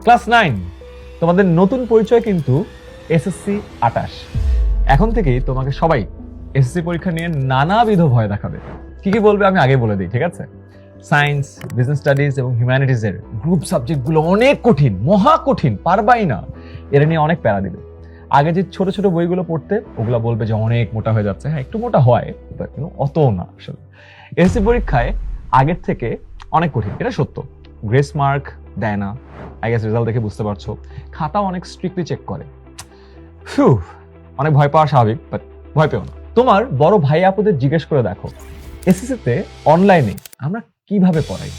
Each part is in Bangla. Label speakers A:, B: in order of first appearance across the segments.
A: ক্লাস 9 তোমাদের নতুন পরিচয় কিন্তু এসএসসি 28। এখন থেকেই তোমাকে সবাই এসএসসি পরীক্ষা নিয়ে নানাবিধ ভয় দেখাবে। কি কি বলবে আমি আগে বলে দিই, ঠিক আছে? সায়েন্স, বিজনেস স্টাডিজ এবং হিউম্যানিটিজের গ্রুপ সাবজেক্টগুলো অনেক কঠিন, মহা কঠিন, পারবাই না, এরা নিয়ে অনেক প্যারা দিবে। আগে যে ছোট ছোট বইগুলো পড়তে, ওগুলো বলবে যে অনেক মোটা হয়ে যাচ্ছে। হ্যাঁ, একটু মোটা হয়, কিন্তু অত না। আসলে এসএসসি পরীক্ষায় আগের থেকে অনেক কঠিন, এটা সত্য। গ্রেস মার্ক দেয় না, আই গেস রেজাল্ট দেখে বুঝতে পারছো। খাতা অনেক স্ট্রিক্টলি চেক করে। অনেক ভয় পাওয়া স্বাভাবিক, বাট ভয় পেও না। তোমার বড় ভাই আপুদের জিজ্ঞেস করে দেখো, এসএসসিতে অনলাইনে আমরা কিভাবে পড়াই।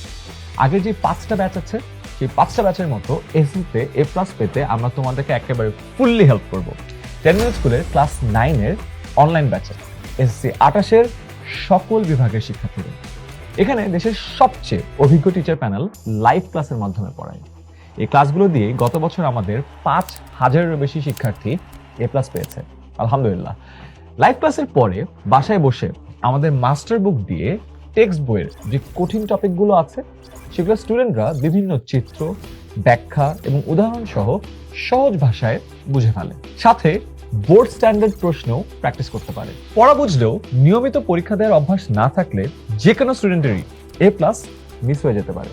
A: আগে যে 5টা ব্যাচ আছে, সেই 5টা ব্যাচের মতো এসএসসিতে A+ পেতে আমরা তোমাদেরকে একেবারে ফুললি হেল্প করবো। 10 মিনিট স্কুলের ক্লাস 9-এর অনলাইন ব্যাচে এসএসসি 28-এর সকল বিভাগের শিক্ষার্থীদের। এখানে দেশের সবচেয়ে অভিজ্ঞ টিচার প্যানেল লাইভ ক্লাসের মাধ্যমে পড়ায়। এই ক্লাসগুলো দিয়ে গত বছর আমাদের 5,000-এরও বেশি শিক্ষার্থী A+ পেয়েছে, আলহামদুলিল্লাহ। লাইভ ক্লাসের পরে বাসায় বসে আমাদের মাস্টার বুক দিয়ে টেক্সট বইয়ের যে কঠিন টপিকগুলো আছে সেগুলো স্টুডেন্টরা বিভিন্ন চিত্র, ব্যাখ্যা এবং উদাহরণ সহ সহজ ভাষায় বুঝে ফেলে। সাথে বোর্ড স্ট্যান্ডার্ড প্রশ্নও প্র্যাকটিস করতে পারে। পড়া বুঝলেও নিয়মিত পরীক্ষা দেওয়ার অভ্যাস না থাকলে যে কোনো স্টুডেন্টেরই A+ মিস হয়ে যেতে পারে।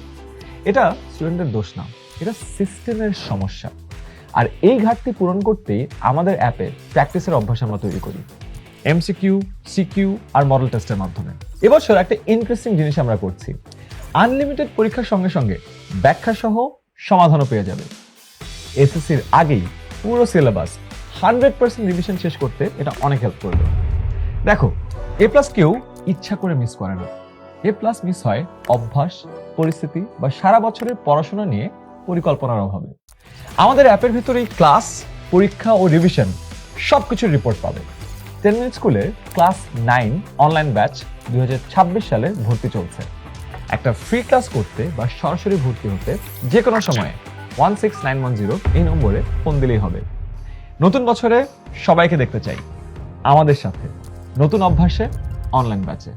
A: এটা স্টুডেন্টের দোষ না, এটা সিস্টেমের সমস্যা। আর এই ঘাটতি পূরণ করতেই আমাদের অ্যাপে প্র্যাকটিসের অভ্যাস আমরা তৈরি করি, MCQ, CQ আর মডেল টেস্টের মাধ্যমে। এবছর একটা ইন্টারেস্টিং জিনিস আমরা করছি, আনলিমিটেড পরীক্ষার সঙ্গে সঙ্গে ব্যাখ্যা সহ সমাধানও পেয়ে যাবে। এসএসসির আগেই পুরো সিলেবাস 100% রিভিশন শেষ করতে এটা অনেক হেল্প করবে। দেখো, A+ কেউ ইচ্ছা করে মিস করে না। A+ মিস হয় অভ্যাস, পরিস্থিতি বা সারা বছরের পড়াশোনা নিয়ে পরিকল্পনার অভাবে। আমাদের অ্যাপের ভিতরেই ক্লাস, পরীক্ষা ও রিভিশন সবকিছুর রিপোর্ট পাবে। 10 মিনিট স্কুলের ক্লাস 9 অনলাইন ব্যাচ 2026 সালে ভর্তি চলছে। একটা ফ্রি ক্লাস করতে বা সরাসরি ভর্তি হতে যে কোনো সময়ে 16910 এই নম্বরে ফোন দিলেই হবে। নতুন বছরে সবাইকে দেখতে চাই আমাদের সাথে, নতুন অভ্যাসে, অনলাইন ব্যাচে।